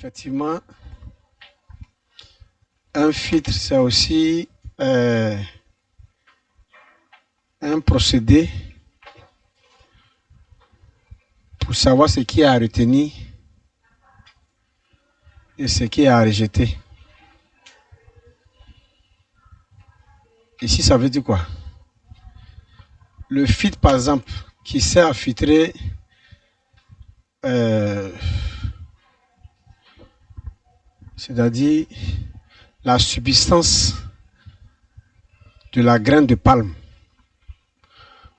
Effectivement, un filtre, c'est aussi un procédé pour savoir ce qui est à retenir et ce qui est à rejeter. Ici, ça veut dire quoi? Le filtre, par exemple, qui sert à filtrer c'est-à-dire la substance de la graine de palme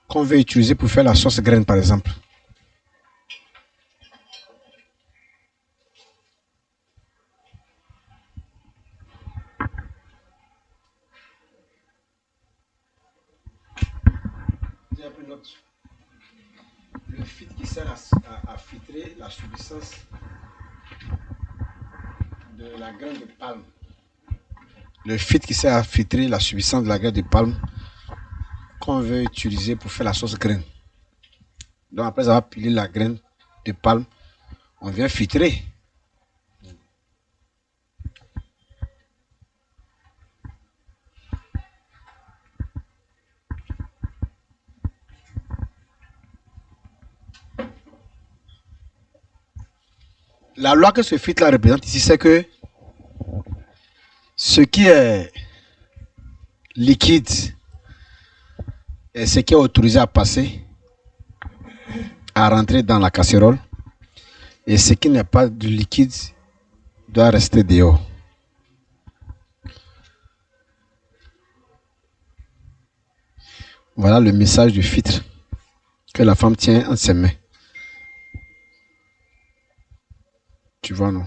qu'on veut utiliser pour faire la sauce graine, par exemple. Le filtre qui sert à filtrer la substance de la graine de palme. Le filtre qui sert à filtrer la substance de la graine de palme qu'on veut utiliser pour faire la sauce graine. Donc après avoir pilé la graine de palme, on vient filtrer. La loi que ce filtre-là représente ici, c'est que ce qui est liquide est ce qui est autorisé à passer, à rentrer dans la casserole, et ce qui n'est pas du liquide doit rester dehors. Voilà le message du filtre que la femme tient en ses mains. Tu vois, non?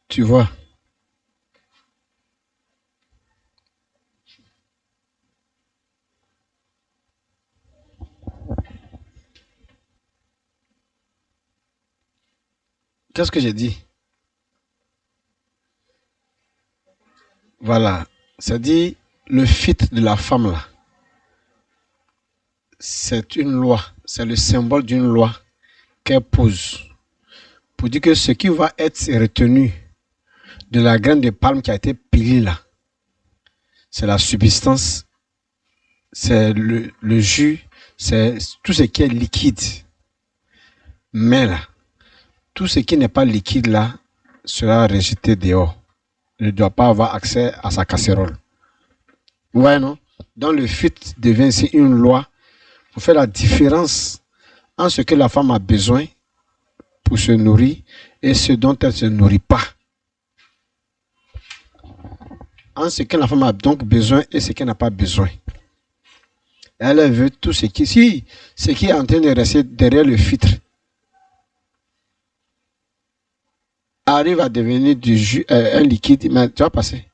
Tu vois? Qu'est-ce que j'ai dit? Voilà. C'est-à-dire, le filtre de la femme, là, c'est une loi. C'est le symbole d'une loi qu'elle pose pour dire que ce qui va être retenu de la graine de palme qui a été pilée là, c'est la substance, c'est le jus, c'est tout ce qui est liquide. Mais là, tout ce qui n'est pas liquide là sera rejeté dehors. Il ne doit pas avoir accès à sa casserole. Ouais, non? Donc le filtre devient ici une loi pour faire la différence entre ce que la femme a besoin pour se nourrir et ce dont elle ne se nourrit pas. En ce que la femme a donc besoin et ce qu'elle n'a pas besoin. Elle veut tout ce qui, si ce qui est en train de rester derrière le filtre arrive à devenir du jus, un liquide, mais tu vas passer.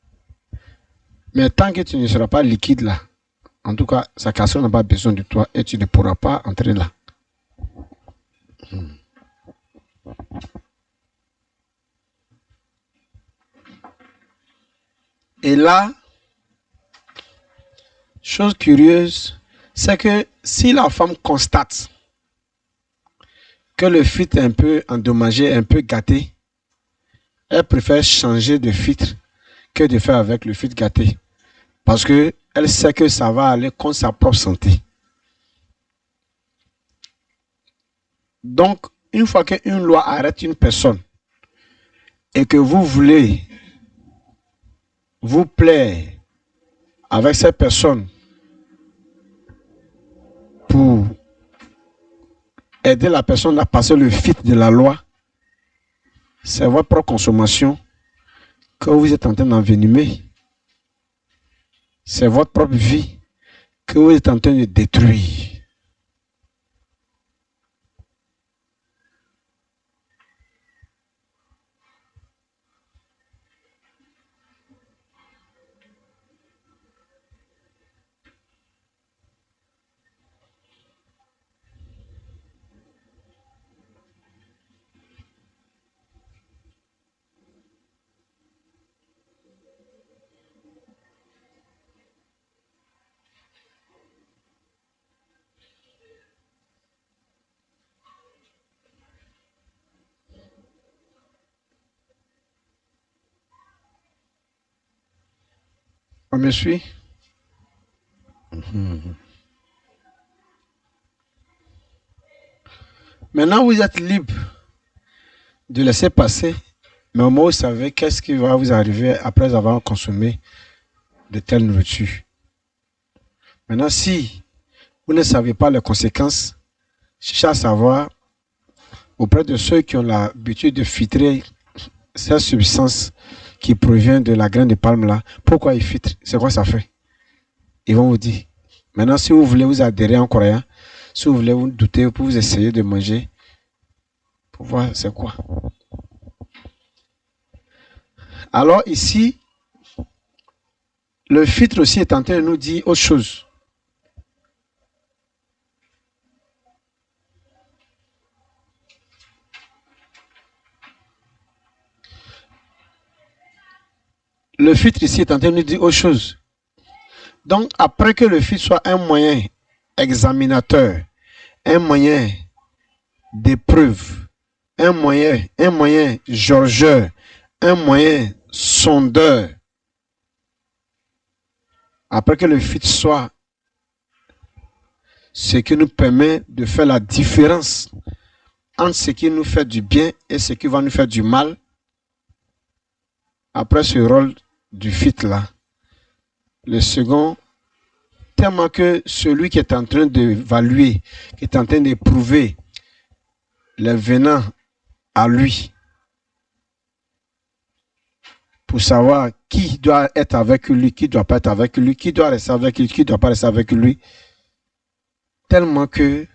Mais tant que tu ne seras pas liquide là, en tout cas, sa casserole n'a pas besoin de toi et tu ne pourras pas entrer là. Et là, chose curieuse, c'est que si la femme constate que le filtre est un peu endommagé, un peu gâté, elle préfère changer de filtre que de faire avec le filtre gâté. Parce qu'elle sait que ça va aller contre sa propre santé. Donc, une fois qu'une loi arrête une personne et que vous voulez vous plaire avec cette personne pour aider la personne à passer le filtre de la loi, c'est votre propre consommation que vous êtes en train d'envenimer. C'est votre propre vie que vous êtes en train de détruire. On me suit? Maintenant, vous êtes libre de laisser passer, mais au moins vous savez qu'est-ce qui va vous arriver après avoir consommé de telle nourriture. Maintenant, si vous ne savez pas les conséquences, cherchez à savoir auprès de ceux qui ont l'habitude de filtrer cette substance qui provient de la graine de palme là, pourquoi ils filtrent, c'est quoi ça fait. Ils vont vous dire. Maintenant, si vous voulez vous adhérer en coréen, si vous voulez vous douter, vous pouvez essayer de manger pour voir c'est quoi. Alors ici, le filtre aussi est en train de nous dire autre chose. Le filtre ici est en train de nous dire autre chose. Donc, après que le filtre soit un moyen examinateur, un moyen d'épreuve, un moyen jorgeur, un moyen sondeur, après que le filtre soit ce qui nous permet de faire la différence entre ce qui nous fait du bien et ce qui va nous faire du mal, après ce rôle du filtre là, le second, tellement que celui qui est en train d'évaluer, qui est en train d'éprouver les venants à lui, pour savoir qui doit être avec lui, qui ne doit pas être avec lui, qui doit rester avec lui, qui ne doit pas rester avec lui, tellement que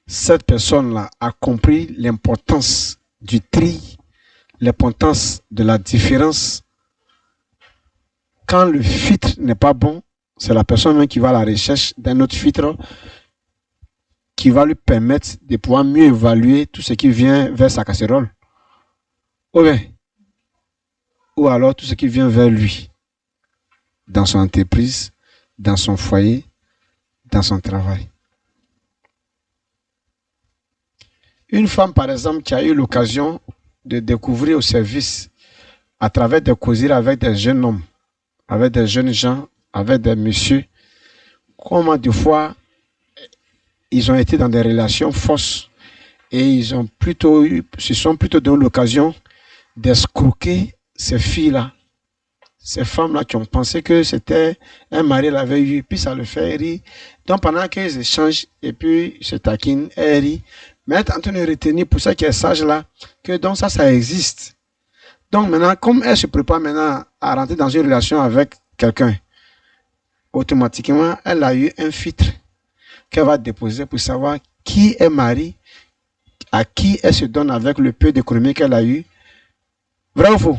cette personne-là a compris l'importance du tri, l'importance de la différence. Quand le filtre n'est pas bon, c'est la personne même qui va à la recherche d'un autre filtre qui va lui permettre de pouvoir mieux évaluer tout ce qui vient vers sa casserole. Ou alors tout ce qui vient vers lui, dans son entreprise, dans son foyer, dans son travail. Une femme, par exemple, qui a eu l'occasion de découvrir au service, à travers des causeries avec des jeunes hommes, avec des jeunes gens, avec des messieurs, comment des fois ils ont été dans des relations fausses et ils ont se sont plutôt donné l'occasion d'escroquer ces filles-là, ces femmes-là qui ont pensé que c'était un mari l'avait eu, puis ça le fait rire. Donc pendant qu'ils échangent et puis se taquinent, elle rit. Mais elle est en train de retenir pour ça qui est sage là, que donc ça existe. Donc maintenant, comme elle se prépare maintenant à rentrer dans une relation avec quelqu'un, automatiquement, elle a eu un filtre qu'elle va déposer pour savoir qui est mari, à qui elle se donne avec le peu d'économie qu'elle a eu. Vrai ou faux?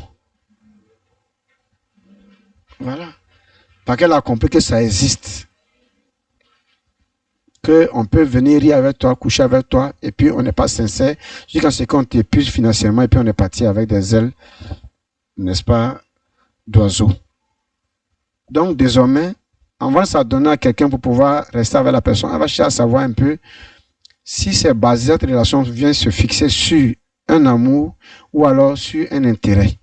Voilà. Parce qu'elle a compris que ça existe. Qu'on peut venir rire avec toi, coucher avec toi, et puis on n'est pas sincère, jusqu'à ce qu'on t'épuise financièrement, et puis on est parti avec des ailes, n'est-ce pas, d'oiseau. Donc désormais, on va s'adonner à quelqu'un pour pouvoir rester avec la personne. Elle va chercher à savoir un peu si c'est basé, cette relation vient se fixer sur un amour ou alors sur un intérêt.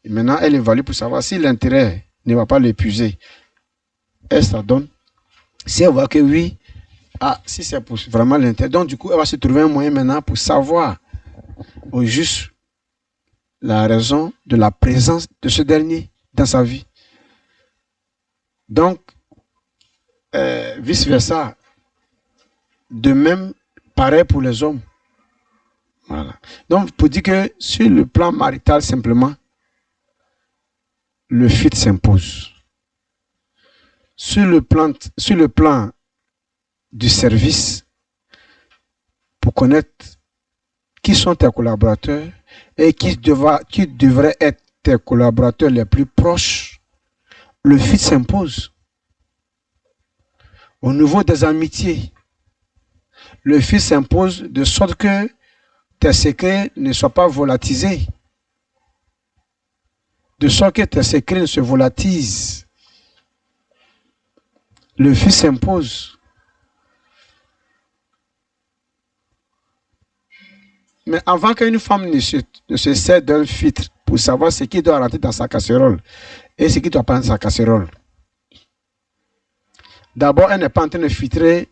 Et maintenant, elle évalue pour savoir si l'intérêt ne va pas l'épuiser. Elle s'adonne. Si elle voit que oui, si c'est pour vraiment l'intérêt, donc du coup, elle va se trouver un moyen maintenant pour savoir au juste la raison de la présence de ce dernier dans sa vie. Donc, vice-versa, de même, pareil pour les hommes. Voilà. Donc, pour dire que sur le plan marital, simplement, le fit s'impose. Sur le plan du service, pour connaître qui sont tes collaborateurs et qui devraient être tes collaborateurs les plus proches, le fit s'impose. Au niveau des amitiés, le fit s'impose de sorte que tes secrets ne soient pas volatilisés. De sorte que tes secrets ne se volatilisent. Le fit s'impose. Mais avant qu'une femme ne se sert d'un filtre pour savoir ce qui doit rentrer dans sa casserole et ce qui doit prendre sa casserole, d'abord, elle n'est pas en train de filtrer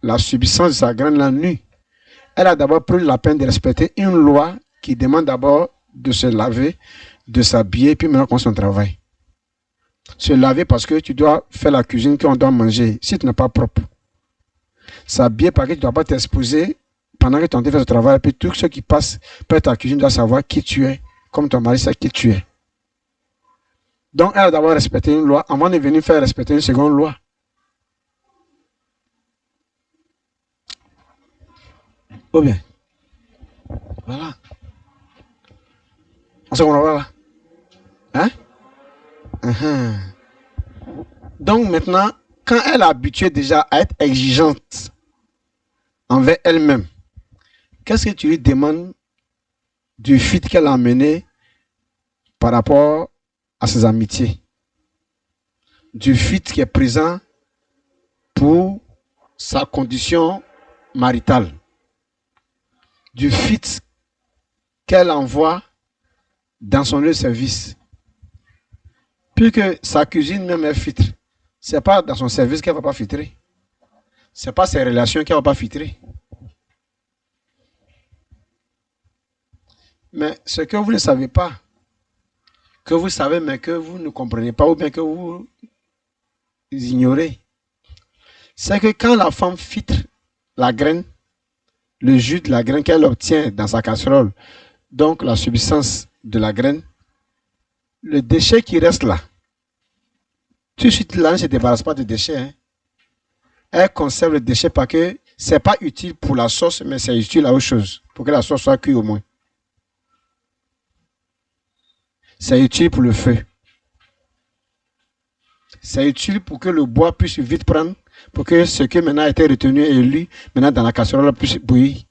la substance de sa graine la nuit. Elle a d'abord pris la peine de respecter une loi qui demande d'abord de se laver, de s'habiller, puis maintenant qu'on son travail. Se laver parce que tu dois faire la cuisine qu'on doit manger si tu n'es pas propre. S'habiller parce que tu ne dois pas t'exposer pendant que tu es en train de faire ce travail. Puis tous ceux qui passent près ta cuisine doivent savoir qui tu es, comme ton mari sait qui tu es. Donc, elle a d'abord respecté une loi avant de venir faire respecter une seconde loi. Ou bien, voilà. On se comprend là. Hein? Uh-huh. Donc maintenant, quand elle est habituée déjà à être exigeante envers elle-même, qu'est-ce que tu lui demandes du fit qu'elle a mené par rapport à ses amitiés? Du fit qui est présent pour sa condition maritale. Du fit qu'elle envoie dans son lieu de service. Puisque sa cuisine même est filtre. Ce n'est pas dans son service qu'elle ne va pas filtrer. Ce n'est pas ses relations qu'elle ne va pas filtrer. Mais ce que vous ne savez pas, que vous savez mais que vous ne comprenez pas ou bien que vous ignorez, c'est que quand la femme filtre la graine, le jus de la graine qu'elle obtient dans sa casserole, donc la substance de la graine, le déchet qui reste là, tout de suite là, ne se débarrasse pas de déchets. Hein. Elle conserve le déchet parce que ce n'est pas utile pour la sauce, mais c'est utile à autre chose, pour que la sauce soit cuite au moins. C'est utile pour le feu. C'est utile pour que le bois puisse vite prendre, pour que ce qui maintenant a été retenu et lu, maintenant dans la casserole puisse bouillir.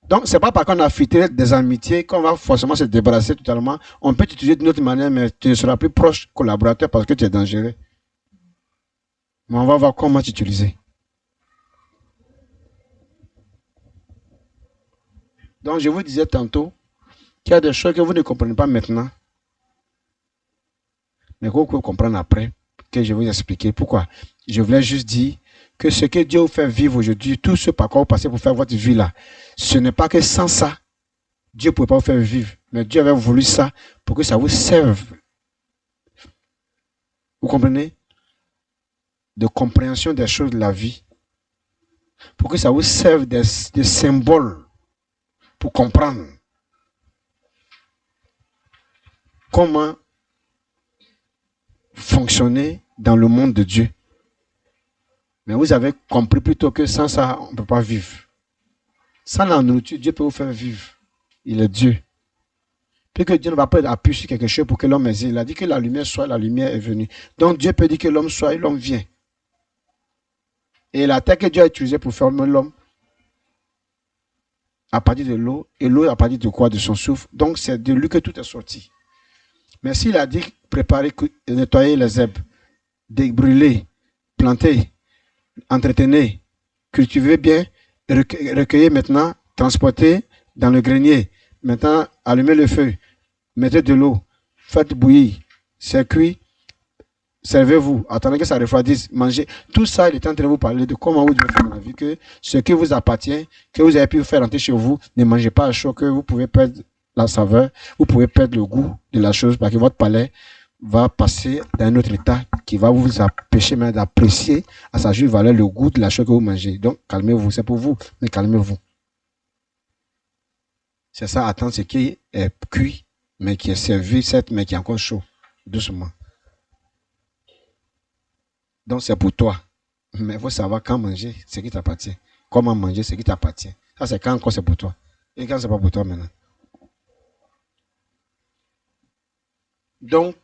Donc, ce n'est pas parce qu'on a filtré des amitiés qu'on va forcément se débarrasser totalement. On peut t'utiliser d'une autre manière, mais tu ne seras plus proche collaborateur parce que tu es dangereux. Mais on va voir comment t'utiliser. Donc, je vous disais tantôt qu'il y a des choses que vous ne comprenez pas maintenant, mais que vous pouvez comprendre après, que je vais vous expliquer. Pourquoi? Je voulais juste dire que ce que Dieu vous fait vivre aujourd'hui, tout ce par quoi vous passez pour faire votre vie là, ce n'est pas que sans ça, Dieu ne pouvait pas vous faire vivre. Mais Dieu avait voulu ça pour que ça vous serve. Vous comprenez? De compréhension des choses de la vie. Pour que ça vous serve de symboles pour comprendre comment fonctionner dans le monde de Dieu. Mais vous avez compris plutôt que sans ça, on ne peut pas vivre. Sans la nourriture, Dieu peut vous faire vivre. Il est Dieu. Puis que Dieu ne va pas appuyer sur quelque chose pour que l'homme existe. Il a dit que la lumière soit, la lumière est venue. Donc Dieu peut dire que l'homme soit et l'homme vient. Et la terre que Dieu a utilisée pour former l'homme, à partir de l'eau, et l'eau à partir de quoi? De son souffle. Donc c'est de lui que tout est sorti. Mais s'il a dit préparer, nettoyer les herbes, débrûler, planter, entretenir, cultiver bien, recueillir maintenant, transporter dans le grenier, maintenant allumer le feu, mettez de l'eau, faites bouillir, c'est cuit, servez-vous, attendez que ça refroidisse, mangez. Tout ça, il est en train de vous parler de comment vous devez faire dans la vie, que ce qui vous appartient, que vous avez pu faire rentrer chez vous, ne mangez pas à chaud, que vous pouvez perdre la saveur, vous pouvez perdre le goût de la chose parce que votre palais va passer dans un autre état qui va vous empêcher même d'apprécier à sa juste valeur le goût de la chose que vous mangez. Donc, calmez-vous, c'est pour vous, mais calmez-vous. C'est ça, attendre ce qui est cuit, mais qui est servi, certes, mais qui est encore chaud, doucement. Donc, c'est pour toi. Mais il faut savoir quand manger ce qui t'appartient. Comment manger ce qui t'appartient. Ça, c'est quand encore c'est pour toi. Et quand c'est pas pour toi maintenant. Donc,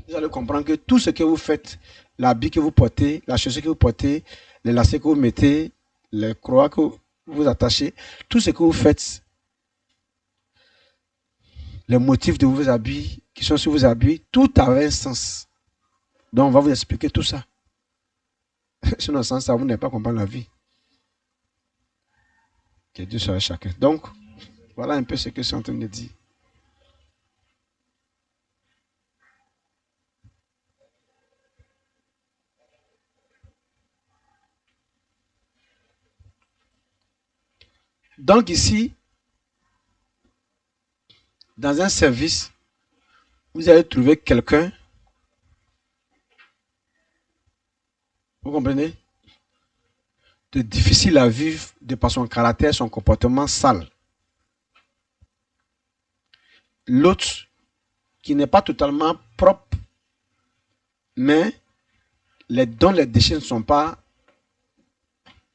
vous allez comprendre que tout ce que vous faites, l'habit que vous portez, la chaussure que vous portez, les lacets que vous mettez, les croix que vous attachez, tout ce que vous faites, les motifs de vos habits, qui sont sur vos habits, tout a un sens. Donc, on va vous expliquer tout ça. Sinon, sans ça, vous n'allez pas comprendre la vie. Que Dieu soit avec chacun. Donc, voilà un peu ce que je suis en train de dire. Donc ici, dans un service, vous allez trouver quelqu'un, vous comprenez, de difficile à vivre de par son caractère, son comportement sale. L'autre qui n'est pas totalement propre, mais dont les déchets ne sont pas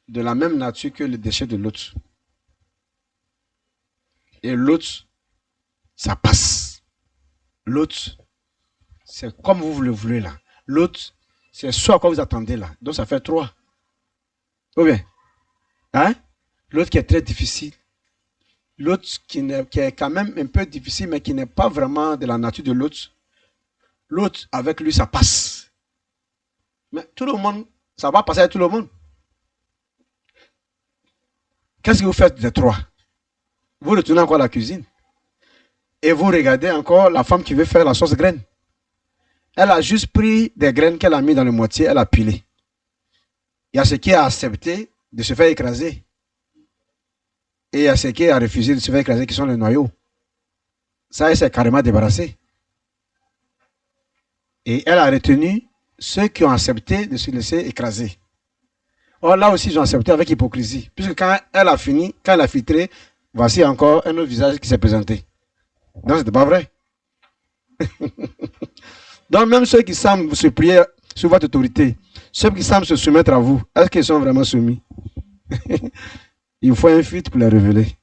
de la même nature que les déchets de l'autre. Et l'autre, ça passe. L'autre, c'est comme vous le voulez là. L'autre, c'est ce à quoi vous attendez là. Donc ça fait 3. Ou bien, hein? L'autre qui est très difficile. L'autre qui est quand même un peu difficile, mais qui n'est pas vraiment de la nature de l'autre. L'autre, avec lui, ça passe. Mais tout le monde, ça va passer à tout le monde. Qu'est-ce que vous faites des 3? Vous retournez encore à la cuisine. Et vous regardez encore la femme qui veut faire la sauce graine. Elle a juste pris des graines qu'elle a mis dans le moitié, elle a pilé. Il y a ce qui a accepté de se faire écraser. Et il y a ce qui a refusé de se faire écraser, qui sont les noyaux. Ça, elle s'est carrément débarrassée. Et elle a retenu ceux qui ont accepté de se laisser écraser. Or, là aussi, ils ont accepté avec hypocrisie. Puisque quand elle a fini, quand elle a filtré, voici encore un autre visage qui s'est présenté. Donc, c'était pas vrai. Donc, même ceux qui semblent se plier sous votre autorité, ceux qui semblent se soumettre à vous, est-ce qu'ils sont vraiment soumis? Il faut un filtre pour les révéler.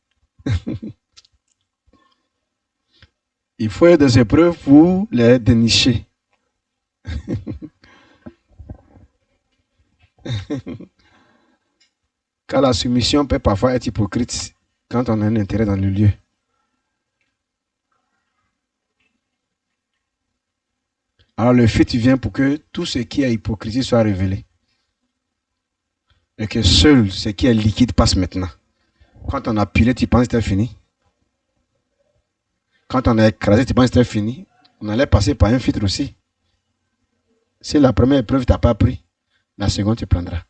Il faut des épreuves pour les dénicher. Car la soumission peut parfois être hypocrite quand on a un intérêt dans le lieu. Alors le filtre vient pour que tout ce qui est hypocrisie soit révélé. Et que seul ce qui est liquide passe maintenant. Quand on a pilé, tu penses que c'était fini. Quand on a écrasé, tu penses que c'était fini. On allait passer par un filtre aussi. Si la première épreuve t'a pas pris, la seconde tu prendras.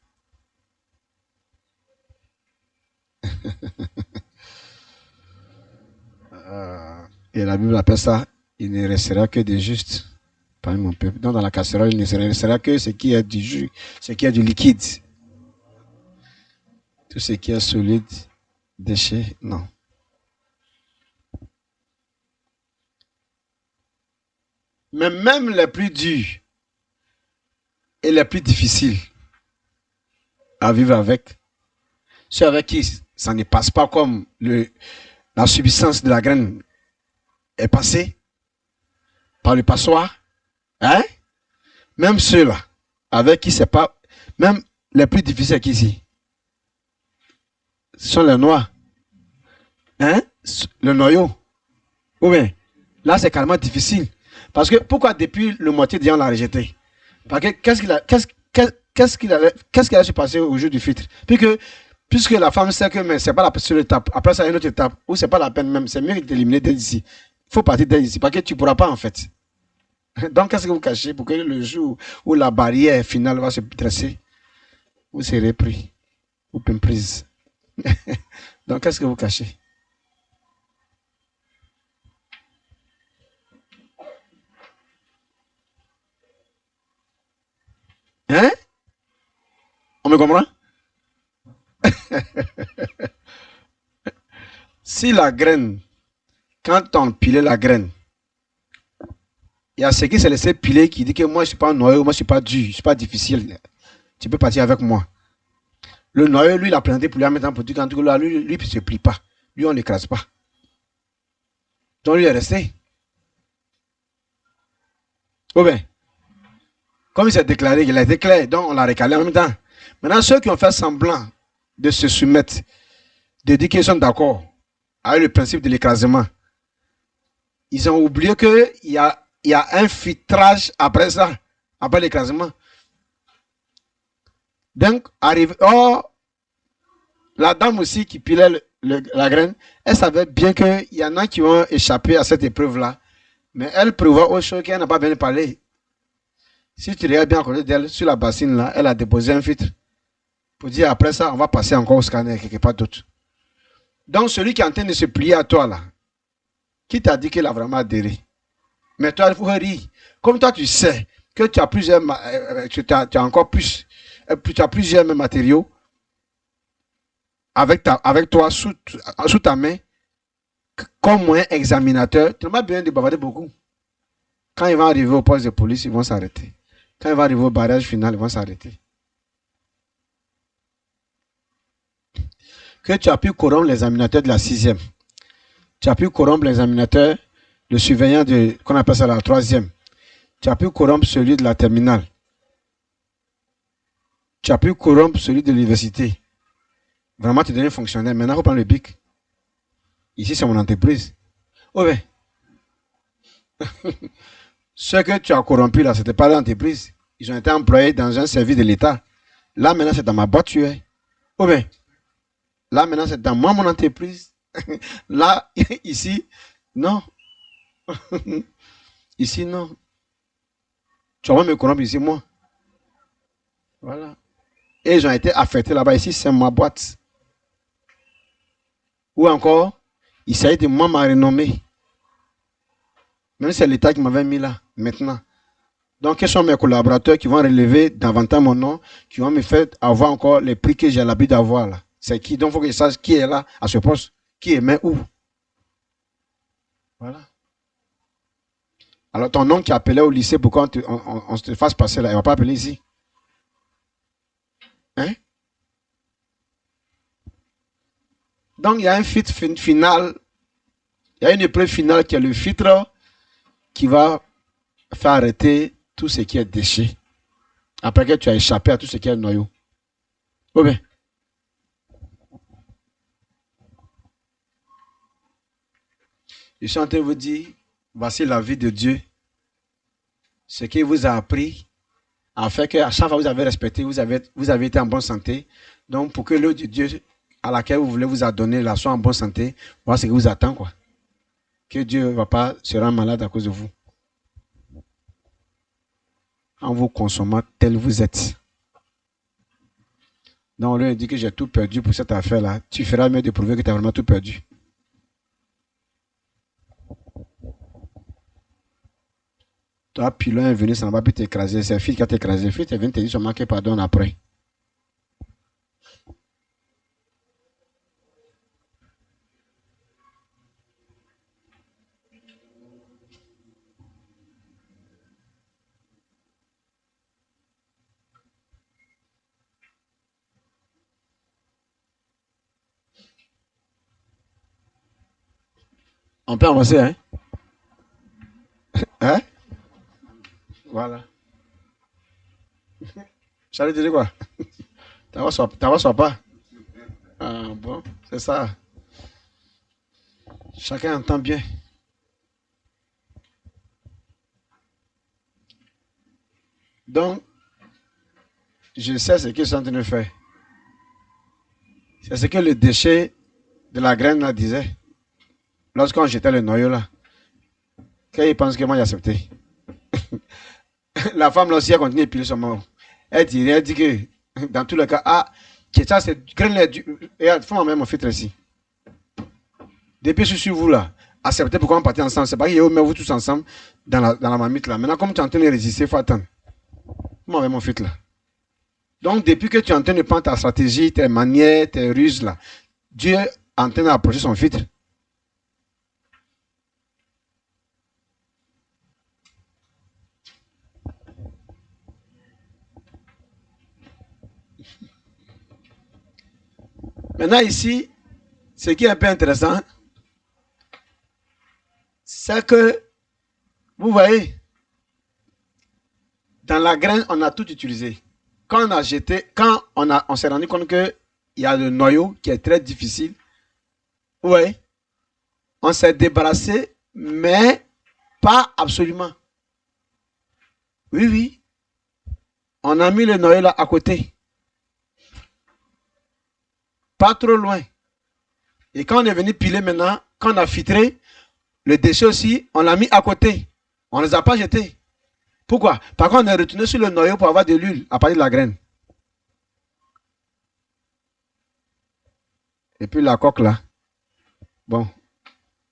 Et la Bible appelle ça, il ne restera que des justes parmi mon peuple. Donc dans la casserole, il ne restera que ce qui est du jus, ce qui est du liquide. Tout ce qui est solide, déchet, non. Mais même les plus durs et les plus difficiles à vivre avec, ceux avec qui ça ne passe pas comme la subsistance de la graine est passée par le passoire, hein? Même ceux-là, avec qui c'est pas, même les plus difficiles qu'ici, ce sont les noirs, hein? Le noyau. Ou bien, là c'est carrément difficile. Parce que pourquoi depuis le moitié de on l'a rejeté? Parce que qu'est-ce qu'il allait se passer au jour du filtre? Puisque la femme sait que c'est pas la seule étape, après ça, il y a une autre étape, où c'est pas la peine même, c'est mieux d'éliminer dès ici. Il faut partir dès ici, parce que tu pourras pas en fait. Donc, qu'est-ce que vous cachez pour que le jour où la barrière finale va se dresser, vous serez pris, ou prise. Donc, qu'est-ce que vous cachez? Hein? On me comprend? Si la graine, quand on pilait la graine, il y a ce qui s'est laissé piler qui dit que moi je suis pas noyau, moi je suis pas dur, je suis pas difficile. Tu peux partir avec moi. Le noyau, lui, il a planté pour lui en mettant pour dire qu'en tout cas, lui, il ne se plie pas. Lui, on ne l'écrase pas. Donc, lui est resté. Oh bien, comme il s'est déclaré, il a été clair, donc on l'a recalé en même temps. Maintenant, ceux qui ont fait semblant de se soumettre, de dire qu'ils sont d'accord avec le principe de l'écrasement, ils ont oublié qu'il y a un filtrage après ça, après l'écrasement. Donc, arrive, oh, la dame aussi qui pilait la graine, elle savait bien qu'il y en a qui ont échappé à cette épreuve-là, mais elle prévoit autre chose qu'elle n'a pas bien parlé. Si tu regardes bien à côté d'elle, sur la bassine là, elle a déposé un filtre pour dire après ça, on va passer encore au scanner quelque part d'autre. Donc, celui qui est en train de se plier à toi là, qui t'a dit qu'il a vraiment adhéré? Mais toi, il faut rire. Comme toi, tu sais que tu as plusieurs, tu as encore plus, tu as plusieurs matériaux avec toi sous ta main, comme moyen examinateur, tu n'as pas besoin de bavarder beaucoup. Quand ils vont arriver au poste de police, ils vont s'arrêter. Quand ils vont arriver au barrage final, ils vont s'arrêter. Que tu as pu corrompre l'examinateur de la 6e. Tu as pu corrompre l'examinateur, le surveillant de, qu'on appelle ça la 3e. Tu as pu corrompre celui de la terminale. Tu as pu corrompre celui de l'université. Vraiment, tu deviens fonctionnaire. Maintenant, il faut prendre le bic. Ici, c'est mon entreprise. Oh, ben. Ce que tu as corrompu là, ce n'était pas l'entreprise. Ils ont été employés dans un service de l'État. Là, maintenant, c'est dans ma boîte, tu es. Oh, ben. Là, maintenant, c'est dans moi, mon entreprise. Là, ici, non. Ici, non. Tu vas me corrompre ici, moi. Voilà. Et ils ont été affectés là-bas. Ici, c'est ma boîte. Ou encore, il s'agit de moi, ma renommée. Même si c'est l'État qui m'avait mis là, maintenant. Donc, quels sont mes collaborateurs qui vont relever davantage mon nom, qui vont me faire avoir encore les prix que j'ai l'habitude d'avoir là? C'est qui? Donc, il faut que je sache qui est là, à ce poste, qui est mais où. Voilà. Alors, ton nom qui appelait au lycée, pourquoi on te fasse passer là? Il ne va pas appeler ici. Hein? Donc, il y a un filtre final, il y a une épreuve finale qui est le filtre qui va faire arrêter tout ce qui est déchet. Après que tu as échappé à tout ce qui est noyau. Oh bien. Je suis en train de vous dire, voici la vie de Dieu. Ce qu'il vous a appris, a fait qu'à chaque fois que vous avez respecté, vous avez été en bonne santé. Donc, pour que l'œuvre de Dieu à laquelle vous voulez vous adonner là soit en bonne santé, voilà ce qui vous attend, quoi. Que Dieu ne va pas se rendre malade à cause de vous. En vous consommant tel vous êtes. Donc, on lui dit que j'ai tout perdu pour cette affaire-là. Tu feras mieux de prouver que tu as vraiment tout perdu. Toi, pilon est venu, ça n'a pas pu t'écraser. C'est fille qui a t'écrasé. Fille, tu viens te dire seulement que pardonne après. On peut avancer, hein? Hein? Voilà. J'allais dire quoi? T'as soit pas. Ah bon, c'est ça. Chacun entend bien. Donc, je sais ce qu'ils sont en train de faire. C'est ce que le déchet de la graine là disait. Lorsqu'on jetait le noyau là. Qu'ils pensent que moi j'ai accepté. La femme là aussi a continué à piler son mort. Elle dit que dans tous les cas, ah, ça c'est graine là. Et faut même mon filtre ici. Depuis que je suis vous là, acceptez pourquoi on partait ensemble. C'est pas qu'il y a vous tous ensemble dans la marmite là. Maintenant, comme tu es en train de résister, il faut attendre. Moi, avec mon filtre là. Donc, depuis que tu es en train de prendre ta stratégie, tes manières, tes ruses là, Dieu est en train d'approcher son filtre. Maintenant, ici, ce qui est un peu intéressant, c'est que, vous voyez, dans la graine, on a tout utilisé. Quand on a jeté, quand on s'est rendu compte qu'il y a le noyau qui est très difficile, oui, on s'est débarrassé, mais pas absolument. Oui, oui. On a mis le noyau là à côté. pas trop loin. Et quand on est venu piler maintenant, quand on a filtré, le déchet aussi, on l'a mis à côté. On ne les a pas jetés. Pourquoi? Par contre, on est retourné sur le noyau pour avoir de l'huile à partir de la graine. Et puis la coque là. Bon,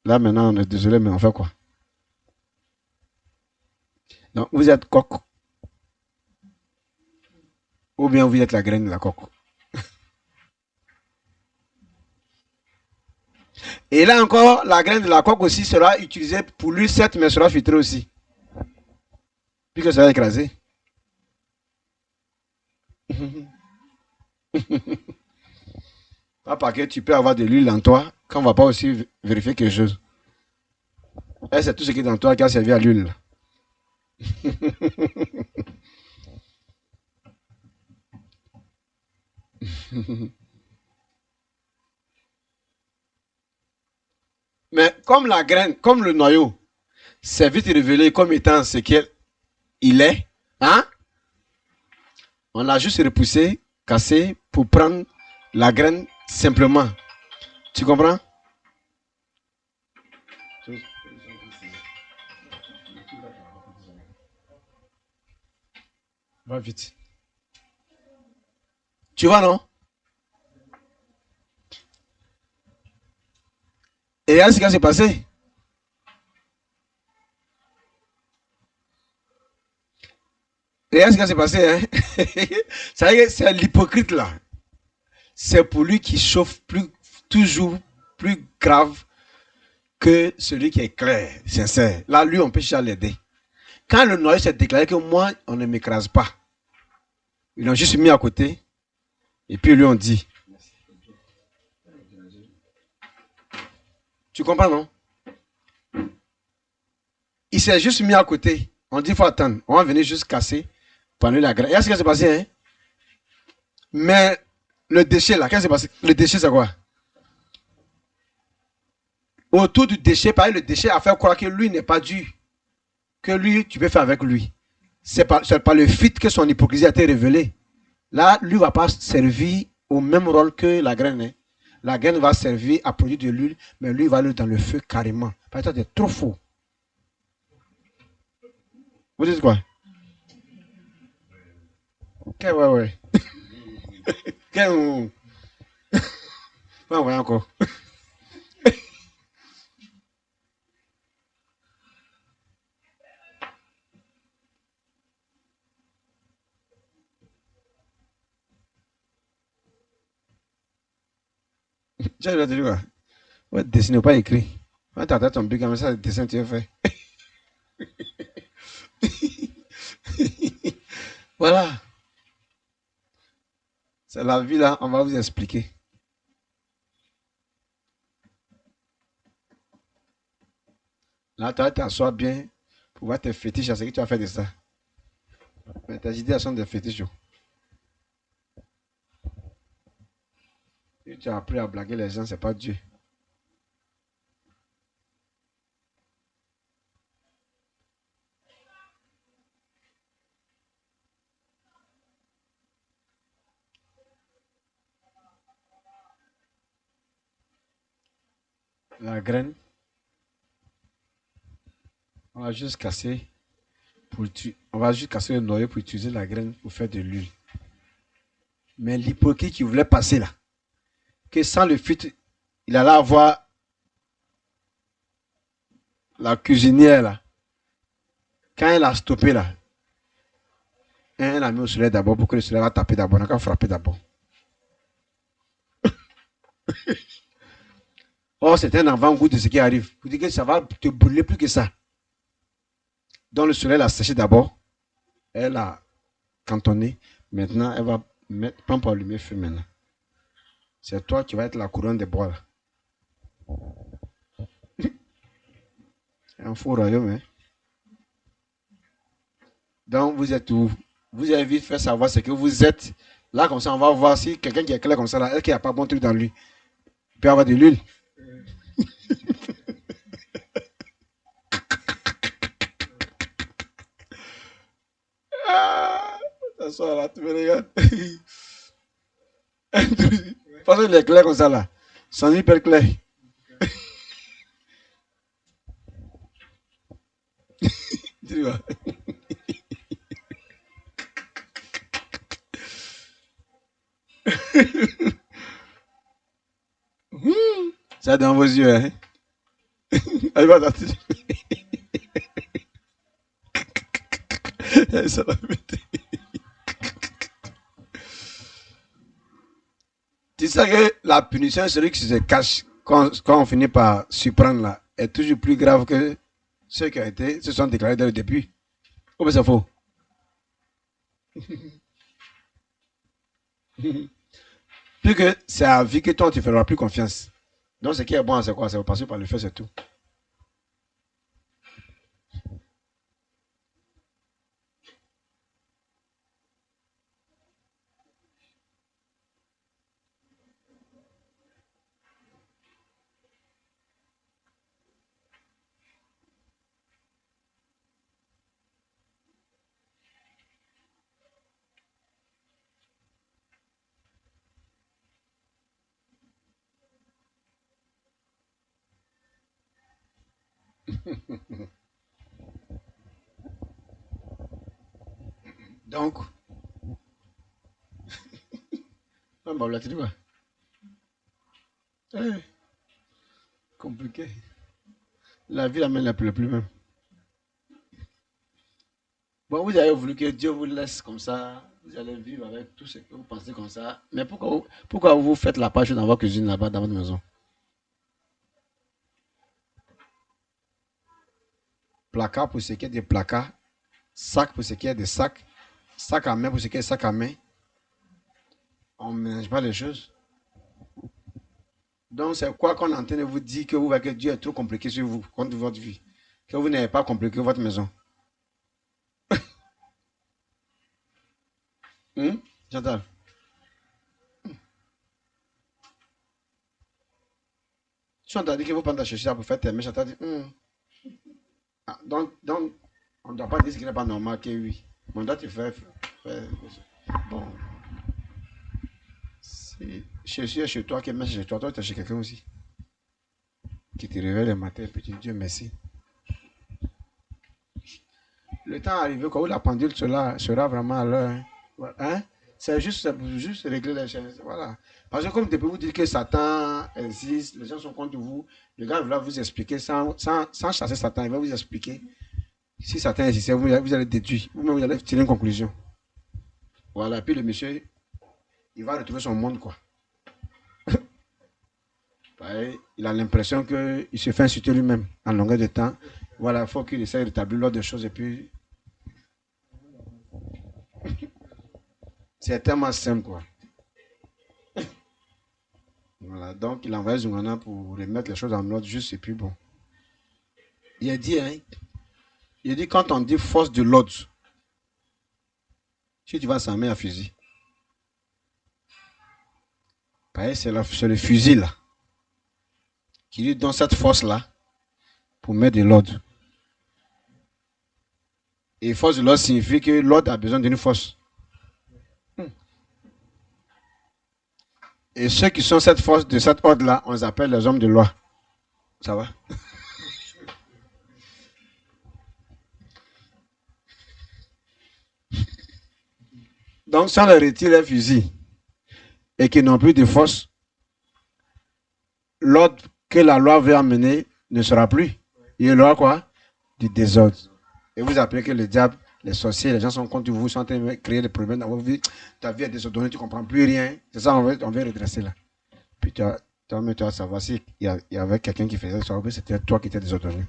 là maintenant, on est désolé, mais on fait quoi? Donc, vous êtes coque. Ou bien vous êtes la graine de la coque. Et là encore, la graine de la coque aussi sera utilisée pour l'huile, certes, mais sera filtrée aussi. Puisque ça va écraser. Pas parce que tu peux avoir de l'huile en toi, qu'on ne va pas aussi vérifier quelque chose. Et c'est tout ce qui est dans toi qui a servi à l'huile. Mais comme la graine, comme le noyau, c'est vite révélé comme étant ce qu'il est, hein? On a juste repoussé, cassé pour prendre la graine simplement. Tu comprends? Va vite. Tu vois, non? Et regarde ce qui s'est passé. Regarde ce qui s'est passé. Hein? C'est l'hypocrite là. C'est pour lui qui chauffe toujours plus grave que celui qui est clair, sincère. Là, lui, on peut déjà l'aider. Quand le noyau s'est déclaré que moi, on ne m'écrase pas, ils l'ont juste mis à côté. Et puis, lui, on dit. Tu comprends, non? Il s'est juste mis à côté. On dit, il faut attendre. On va venir juste casser, prendre la graine. Et là, ce qui s'est passé, hein? Mais le déchet, là, qu'est-ce qui s'est passé? Le déchet, c'est quoi? Autour du déchet, pareil, le déchet a fait croire que lui n'est pas dû. Que lui, tu peux faire avec lui. C'est par le fait que son hypocrisie a été révélée. Là, lui ne va pas servir au même rôle que la graine. Hein. La graine va servir à produire de l'huile, mais lui, il va aller dans le feu carrément. Parce que tu es trop faux. Vous dites quoi? Ok, ouais, ouais. Quel... Ouais, ouais, encore. J'ai déjà dit quoi? Ouais, dessiner, pas écrit. Quand tu as ton but, comme ça, le dessin, tu as fait. Voilà. C'est la vie, là, on va vous expliquer. Là, tu vas t'asseoir bien pour voir tes fétiches à ce que tu as fait de ça. Mais tes idées sont des fétiches. Si tu as appris à blaguer les gens, c'est pas Dieu. La graine, on va juste casser on va juste casser le noyau pour utiliser la graine pour faire de l'huile. Mais l'hypocrite qui voulait passer là, que sans le filtre, il allait avoir la cuisinière là. Quand elle a stoppé là, elle a mis au soleil d'abord pour que le soleil va taper d'abord, on a qu'à frapper d'abord. Or, c'est un avant-goût de ce qui arrive. Vous dites que ça va te brûler plus que ça. Donc, le soleil l'a séché d'abord. Elle a cantonné. Maintenant, elle va mettre, prendre pour allumer le feu maintenant. C'est toi qui vas être la couronne des bois là. C'est un faux royaume, hein. Donc, vous êtes où? Vous avez vite fait savoir ce que vous êtes. Là, comme ça, on va voir si quelqu'un qui est clair comme ça, là, elle qui n'a pas bon truc dans lui, il peut avoir de l'huile. Ah, ça soit là, tu me regardes. Parce qu'il est clair comme ça là. Sans hyper clair. Tu vois. Ça dans vos yeux, hein. Allez, va sortir. Ça va péter. Tu sais que la punition, celui qui se cache quand on finit par surprendre là, est toujours plus grave que ceux qui se sont déclarés dès le début. Oh, mais c'est faux. Plus que c'est à vie que toi, tu ne feras plus confiance. Donc, ce qui est bon, c'est quoi? C'est passer par le feu, c'est tout. Donc, bon, là, tu dis quoi? Eh, compliqué. La vie amène la plus même. Bon, vous avez voulu que Dieu vous laisse comme ça. Vous allez vivre avec tout ce que vous pensez comme ça. Mais pourquoi vous faites la pâche dans votre cuisine là-bas, dans votre maison? Placard pour ce qui est des placards. Sac pour ce qui est des sacs. Sac à main pour ce qui est sac à main. On ne mélange pas les choses. Donc, c'est quoi qu'on est en train de vous dire que vous voyez que Dieu est trop compliqué sur vous, contre votre vie? Que vous n'avez pas compliqué votre maison? J'entends. Si on t'a dit qu'il faut prendre chercher ça pour faire tes mèches, on dit, ah, donc, on ne doit pas dire ce qui n'est pas normal, que oui. On doit te faire. Bon, si chercher chez toi, que mèche chez toi, toi, tu es chez quelqu'un aussi. Qui te réveille le matin et puis tu dis Dieu merci. Le temps arrivé où la pendule sera vraiment à l'heure. Hein? C'est juste régler les choses. Voilà. Parce que comme depuis vous dire que Satan existe, les gens sont contre vous, le gars va vous expliquer sans chasser Satan, il va vous expliquer. Si Satan existait, vous allez déduire, vous-même vous allez tirer une conclusion. Voilà, puis le monsieur, il va retrouver son monde, quoi. Il a l'impression qu'il se fait insulter lui-même en longueur de temps. Voilà, il faut qu'il essaie de rétablir l'ordre des choses et puis c'est tellement simple, quoi. Voilà, donc il envoie Zungana pour remettre les choses en ordre juste et puis bon. Il a dit, hein, il a dit quand on dit force de l'ordre, si tu vas s'armer à fusil, c'est le fusil là qui lui donne cette force là pour mettre de l'ordre. Et force de l'ordre signifie que l'ordre a besoin d'une force. Et ceux qui sont cette force de cet ordre-là, on les appelle les hommes de loi. Ça va? Donc, si on leur retire les fusils et qu'ils n'ont plus de force, l'ordre que la loi veut amener ne sera plus. Il y aura quoi? Du désordre. Et vous appelez que le diable, les sorciers, les gens sont contre vous, sont en train de créer des problèmes dans votre vie. Ta vie est désordonnée, tu ne comprends plus rien. C'est ça, on veut redresser là. Puis tu vas savoir s'il y avait quelqu'un qui faisait ça, c'était toi qui étais désordonné.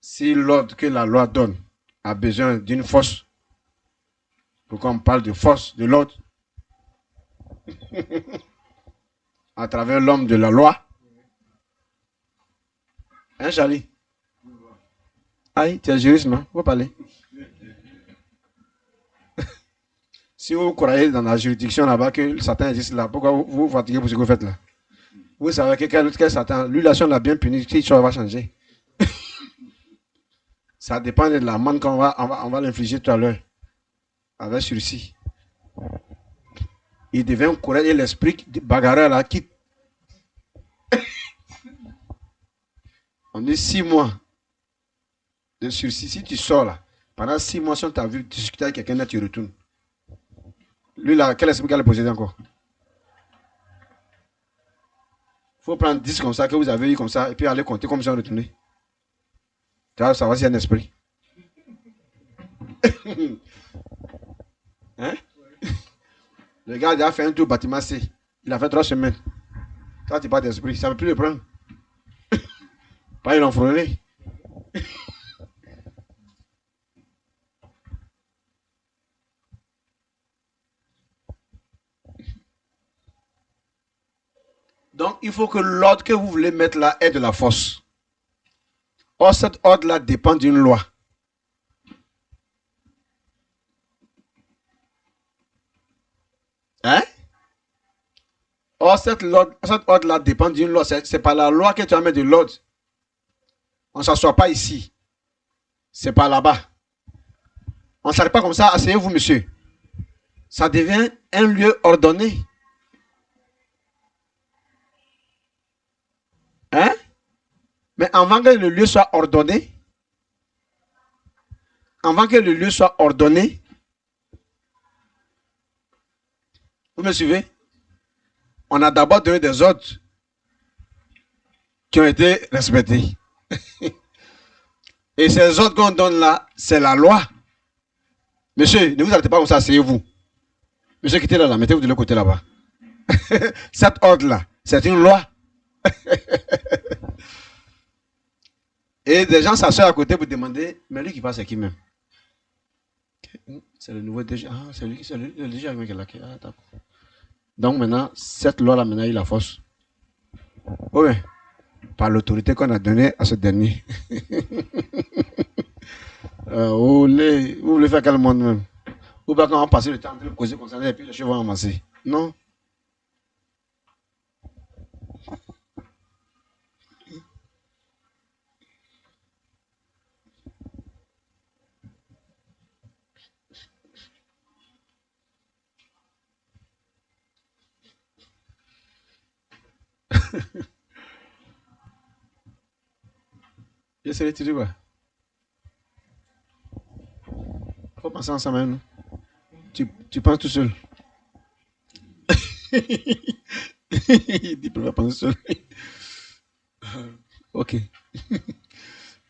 Si l'ordre que la loi donne a besoin d'une force, pourquoi on parle de force de l'ordre à travers l'homme de la loi? Hein, Charlie? Aïe, tu es juriste, non? Vous parlez. Si vous croyez dans la juridiction là-bas que Satan existe là, pourquoi vous vous fatiguez pour ce que vous faites là? Vous savez que quel Satan, lui, là, si on l'a bien puni, qui va changer? Ça dépend de l'amende qu'on va l'infliger tout à l'heure. avec sursis. Il devient courageux et l'esprit bagarreur là quitte. On dit 6 mois de sursis. Si tu sors là, pendant 6 mois, si on t'a vu discuter avec quelqu'un, là tu retournes. Lui là, quel esprit qu'il a possédé encore? Il faut prendre 10 comme ça, que vous avez eu comme ça, et puis aller compter comme ça, retourner. Tu vas savoir s'il y a un esprit. Hein? Le gars il a fait un tour bâtiment C. Il a fait 3 semaines. Toi, tu n'as pas d'esprit. Ça ne veut plus le prendre. Pas il en frôlé. Donc, il faut que l'ordre que vous voulez mettre là ait de la force. Or, cet ordre-là dépend d'une loi. Hein? Or, cet ordre-là dépend d'une loi. C'est par la loi que tu vas mettre de l'ordre. On ne s'assoit pas ici. C'est pas là-bas. On ne s'arrête pas comme ça. Asseyez-vous, monsieur. Ça devient un lieu ordonné. Hein? Mais avant que le lieu soit ordonné, vous me suivez? On a d'abord donné des ordres qui ont été respectés. Et ces ordres qu'on donne là, c'est la loi. Monsieur, ne vous arrêtez pas comme ça, asseyez-vous. Monsieur, quittez là, mettez-vous de l'autre côté là-bas. Cet ordre-là, c'est une loi. Et des gens s'assoient à côté pour demander, mais lui qui passe, c'est qui même? C'est le nouveau DG. Ah, c'est lui qui c'est le DG avec qui est là. Ah, d'accord. Donc maintenant, cette loi-là, maintenant, il a la force. Oui, par l'autorité qu'on a donnée à ce dernier. Vous voulez faire quel monde même? Ou bien quand on passe le temps de causer comme ça, et puis les chevaux vont amasser. Non. Je sais les tirer, ouais. Il faut penser ensemble, hein, tu penses tout seul. Il dit, il va penser seul. Ok.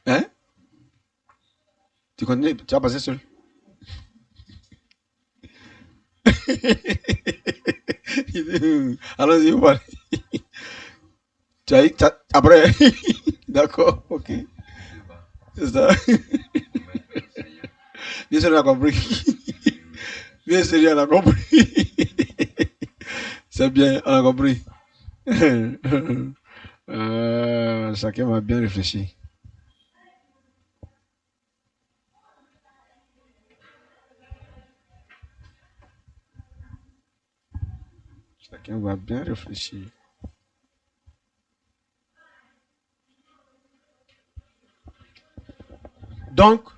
Hein? Tu continues, tu vas passer seul. Allons-y, vous parlez. Après, d'accord, ok. C'est ça. Bien sûr, on a compris. Bien sûr, on a compris. C'est bien, on a compris. Chacun va bien réfléchir. Chacun va bien réfléchir. Donc,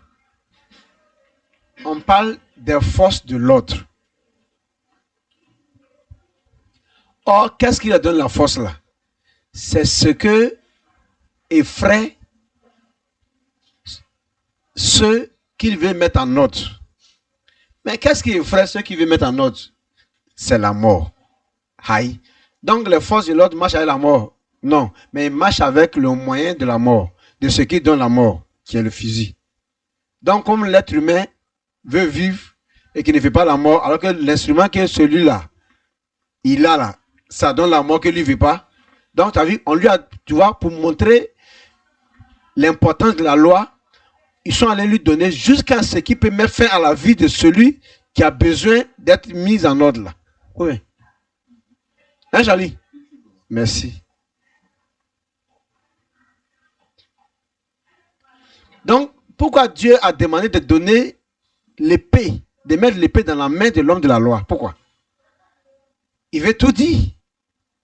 on parle des forces de l'autre. Or, qu'est-ce qui leur donne la force là? C'est ce que effraie ceux qu'il veut mettre en ordre. Mais qu'est-ce qui effraie ceux qu'il veut mettre en ordre? C'est la mort. Aïe. Donc, les forces de l'ordre marchent avec la mort. Non, mais ils marchent avec le moyen de la mort, de ce qui donne la mort, qui est le fusil. Donc, comme l'être humain veut vivre et qui ne fait pas la mort, alors que l'instrument qui est celui-là, il a là, ça donne la mort que lui ne veut pas. Donc, tu as vu, on lui a, tu vois, pour montrer l'importance de la loi, ils sont allés lui donner jusqu'à ce qui peut mettre fin à la vie de celui qui a besoin d'être mis en ordre là. Oui. Hein, Charlie? Merci. Donc, pourquoi Dieu a demandé de donner l'épée, de mettre l'épée dans la main de l'homme de la loi? Pourquoi? Il veut tout dire.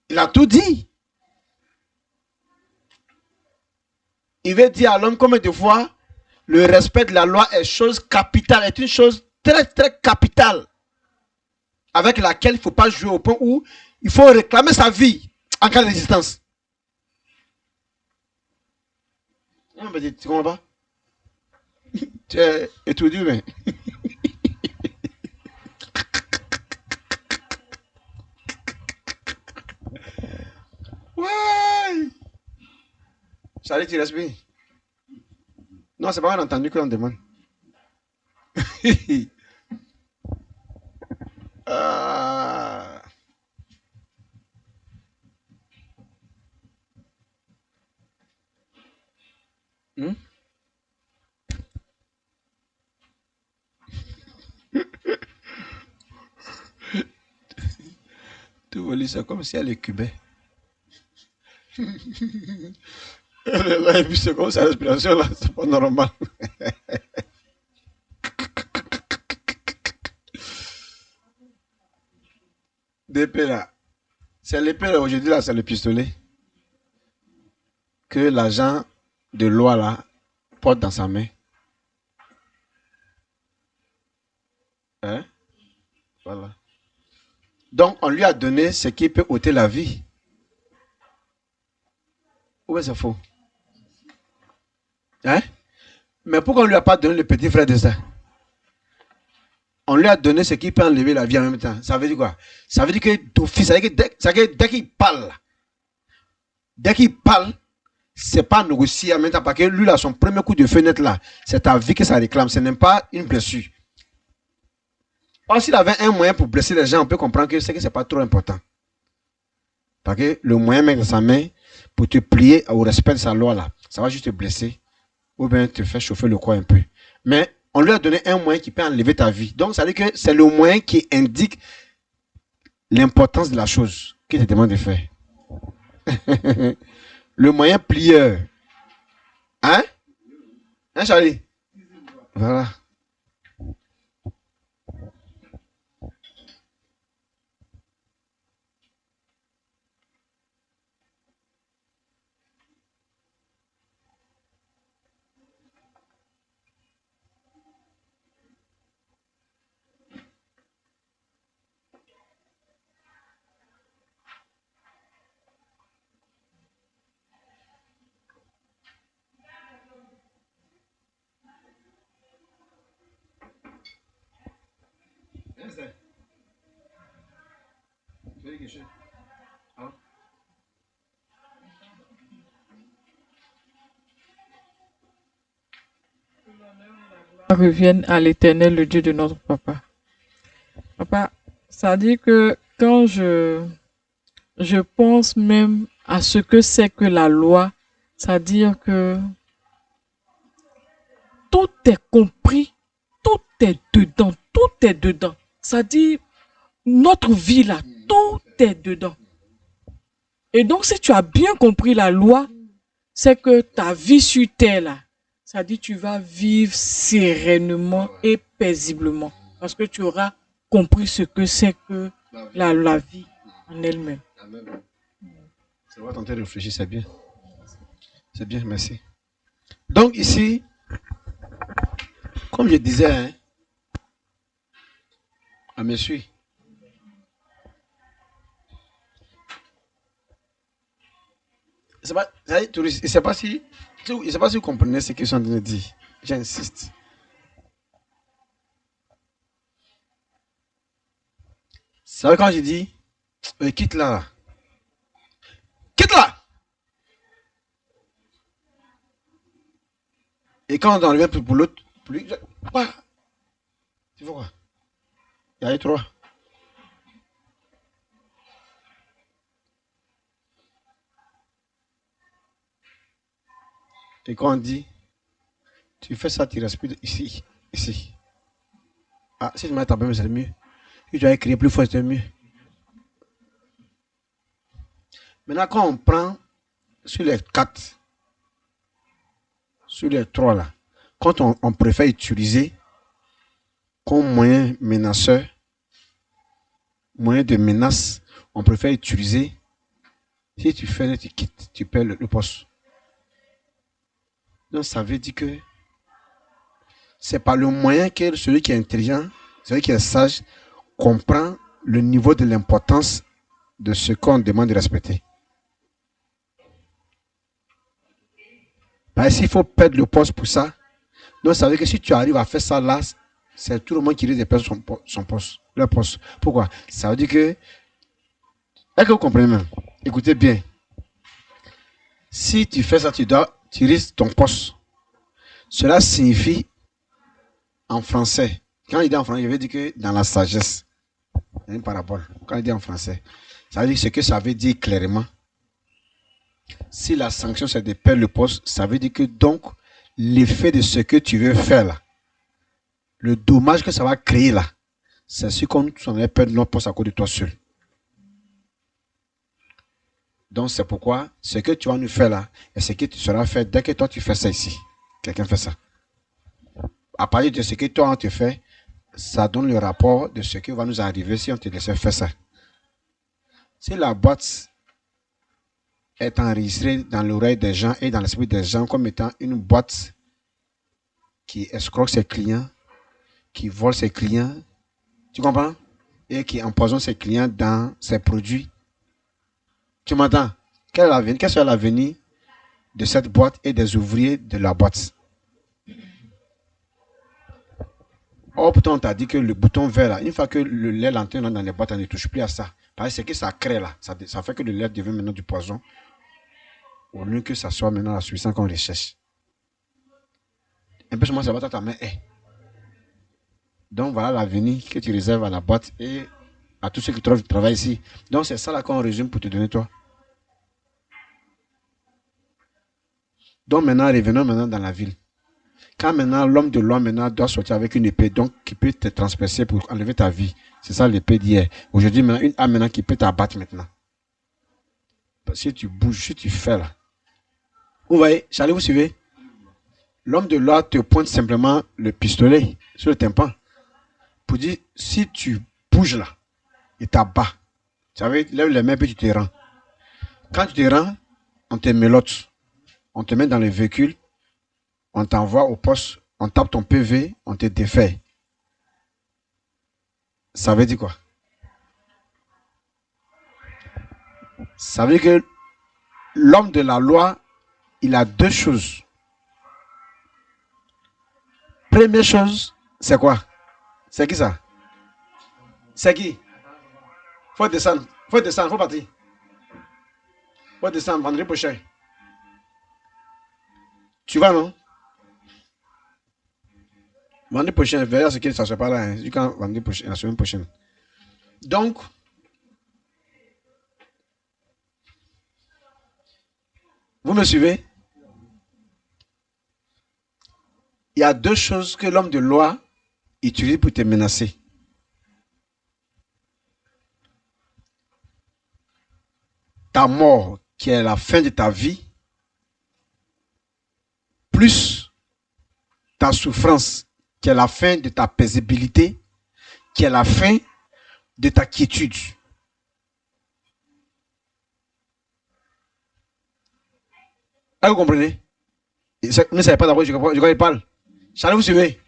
Il a tout dit. Il veut dire à l'homme combien de fois le respect de la loi est chose capitale, est une chose très, très capitale avec laquelle il ne faut pas jouer au point où il faut réclamer sa vie en cas de résistance. Non, mais tu comprends pas? Tu es étourdi, mais. Ouais! Charlie, tu respires. Non, c'est pas mal entendu qu'on demande. Ah. Hmm? Tu vois, c'est comme si elle est cubaine. Là, et puis c'est comme sa respiration, là, c'est pas normal. D'épée, là. C'est l'épée, là, aujourd'hui, là, c'est le pistolet que l'agent de loi, là, porte dans sa main. Hein? Voilà. Donc, on lui a donné ce qui peut ôter la vie. Où est-ce faux? Hein? Mais pourquoi on ne lui a pas donné le petit frère de ça? On lui a donné ce qui peut enlever la vie en même temps. Ça veut dire quoi? Ça veut dire que d'office, ça veut dire que dès qu'il parle, c'est pas négocié en même temps parce que lui, là, son premier coup de fenêtre, là, c'est ta vie que ça réclame. Ce n'est pas une blessure. Or, s'il avait un moyen pour blesser les gens, on peut comprendre que c'est pas trop important. Parce que le moyen met dans sa main pour te plier au respect de sa loi, là, ça va juste te blesser ou bien te faire chauffer le corps un peu. Mais on lui a donné un moyen qui peut enlever ta vie. Donc, ça veut dire que c'est le moyen qui indique l'importance de la chose qu'il te demande de faire. Le moyen plieur. Hein? Hein, Charlie? Voilà. Revienne à l'Éternel, le Dieu de notre papa. Papa, ça dit que quand je pense même à ce que c'est que la loi, c'est-à-dire que tout est compris, tout est dedans, tout est dedans. Ça dit notre vie là, tout est dedans. Et donc si tu as bien compris la loi, c'est que ta vie sur terre là, ça dit tu vas vivre sereinement et paisiblement parce que tu auras compris ce que c'est que la vie en elle-même. Ça va tenter de réfléchir, c'est bien. C'est bien, merci. Donc ici, comme je disais, hein, à me suivre. Je ne sais pas si vous comprenez ce qu'ils sont en train de dire. J'insiste. C'est vrai quand je dis, quitte là. Quitte là. Et quand on en revient pour l'autre, quoi? Tu vois quoi? Il y a eu trois. Et quand on dit, tu fais ça, tu respires ici, ici. Ah, si je mets ta main, c'est mieux. Si tu dois crier plus fort, c'est mieux. Maintenant, quand on prend sur les quatre, sur les trois là, quand on préfère utiliser comme moyen menaceur, moyen de menace, on préfère utiliser. Si tu fais, tu quittes, tu perds le poste. Donc ça veut dire que c'est par le moyen que celui qui est intelligent, celui qui est sage, comprend le niveau de l'importance de ce qu'on demande de respecter. Parce que s'il faut perdre le poste pour ça, donc ça veut dire que si tu arrives à faire ça là, c'est tout le monde qui risque de perdre son poste, leur poste. Pourquoi? Ça veut dire que, est-ce que vous comprenez même? Écoutez bien. Si tu fais ça, tu risques ton poste. Cela signifie, en français, quand il dit en français, je vais dire que dans la sagesse, il y a une parabole. Quand il dit en français, ça veut dire ce que ça veut dire clairement. Si la sanction c'est de perdre le poste, ça veut dire que donc l'effet de ce que tu veux faire là, le dommage que ça va créer là, c'est ce qu'on allait perdre notre poste à cause de toi seul. Donc c'est pourquoi ce que tu vas nous faire là, et ce que tu seras fait dès que toi tu fais ça ici. Quelqu'un fait ça. À partir de ce que toi on te fait, ça donne le rapport de ce qui va nous arriver si on te laissait faire ça. Si la boîte est enregistrée dans l'oreille des gens et dans l'esprit des gens comme étant une boîte qui escroque ses clients, qui vole ses clients, tu comprends? Et qui empoisonne ses clients dans ses produits. Tu m'entends? Quel est l'avenir de cette boîte et des ouvriers de la boîte? Or, pourtant, on t'a dit que le bouton vert, là, une fois que le lait l'antenne dans les boîtes, on ne touche plus à ça. Parce que c'est que ça crée là. Ça fait que le lait devient maintenant du poison. Au lieu que ça soit maintenant la substance qu'on recherche. Un peu seulement, ça va ta main. Donc, voilà l'avenir que tu réserves à la boîte et à tous ceux qui travaillent ici. Donc, c'est ça là qu'on résume pour te donner toi. Donc, maintenant, revenons maintenant dans la ville. Quand maintenant l'homme de loi maintenant doit sortir avec une épée, donc qui peut te transpercer pour enlever ta vie. C'est ça l'épée d'hier. Aujourd'hui, maintenant, une âme maintenant qui peut t'abattre maintenant. Si tu bouges, si tu fais là. Vous voyez, Charlie, vous suivez? L'homme de loi te pointe simplement le pistolet sur le tympan. Pour dire, si tu bouges là, il t'abat. Tu savez, lève les mains et tu te rends. Quand tu te rends, on te mélote. On te met dans le véhicule. On t'envoie au poste, on tape ton PV, on te défait. Ça veut dire quoi? Ça veut dire que l'homme de la loi, il a deux choses. Première chose, c'est quoi? C'est qui ça? C'est qui? Faut descendre, faut partir. Faut descendre, vendredi prochain. Tu vas, non? Vendredi prochain, verra ce qu'il ne se passe là. Hein. Quand vendredi prochain, la semaine prochaine. Donc, vous me suivez? Il y a deux choses que l'homme de loi utilise pour te menacer. Ta mort, qui est la fin de ta vie, plus ta souffrance, qui est la fin de ta paisibilité, qui est la fin de ta quiétude. Est-ce que vous comprenez? Vous ne savez pas d'abord, je crois qu'il parle. Charles, vous suivez?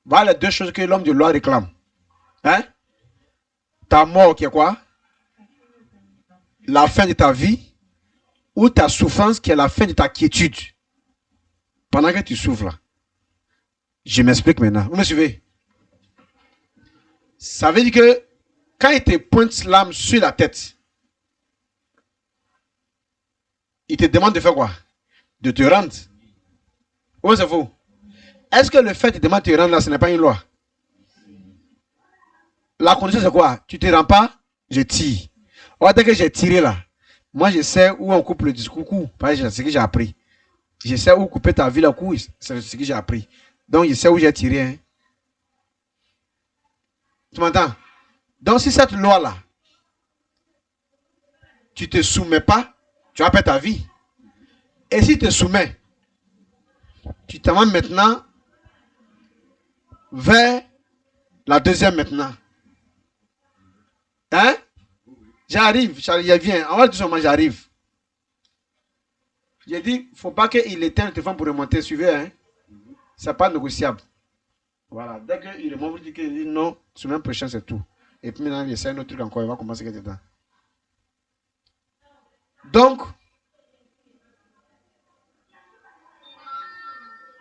Voilà les deux choses que l'homme de loi réclame. Hein? Ta mort qui est quoi? La fin de ta vie, ou ta souffrance qui est la fin de ta quiétude. Pendant que tu souffres là. Je m'explique maintenant. Vous me suivez? Ça veut dire que quand il te pointe l'âme sur la tête, il te demande de faire quoi? De te rendre. Ou c'est faux? Est-ce que le fait de te demander de te rendre là, ce n'est pas une loi? La condition c'est quoi? Tu ne te rends pas, je tire. Or, dès que j'ai tiré là, moi je sais où on coupe le discours. C'est ce que j'ai appris. Je sais où couper ta vie là, c'est ce que j'ai appris. Donc je sais où j'ai tiré. Hein. Tu m'entends? Donc si cette loi là, tu ne te soumets pas, tu vas perdre ta vie. Et si tu te soumets, tu t'amènes maintenant vers la deuxième maintenant. Hein? J'arrive, Charlie, viens. En tout moment, j'arrive. J'ai dit, il ne faut pas qu'il éteigne le téléphone pour remonter. Suivez, hein? Ce n'est pas négociable. Voilà. Dès qu'il remonte, il dit non, semaine prochaine, c'est tout. Et puis maintenant, il essaie un autre truc encore, il va commencer quelque temps. Donc,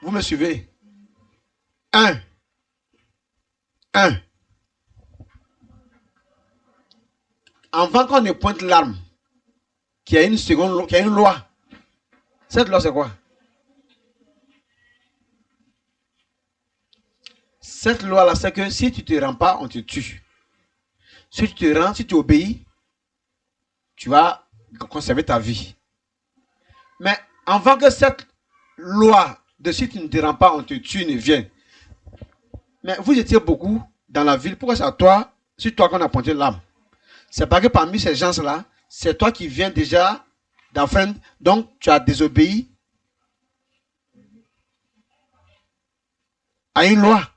vous me suivez? Un. Avant qu'on ne pointe l'arme, qu'il y a une seconde, qu'il y a une loi. Cette loi, c'est quoi? Cette loi-là, c'est que si tu ne te rends pas, on te tue. Si tu te rends, si tu obéis, tu vas conserver ta vie. Mais avant que cette loi de si tu ne te rends pas, on te tue ne vienne. Mais vous étiez beaucoup dans la ville. Pourquoi c'est à toi, c'est toi qu'on a pointé l'arme? C'est parce que parmi ces gens-là, c'est toi qui viens déjà d'enfreindre. Donc, tu as désobéi à une loi.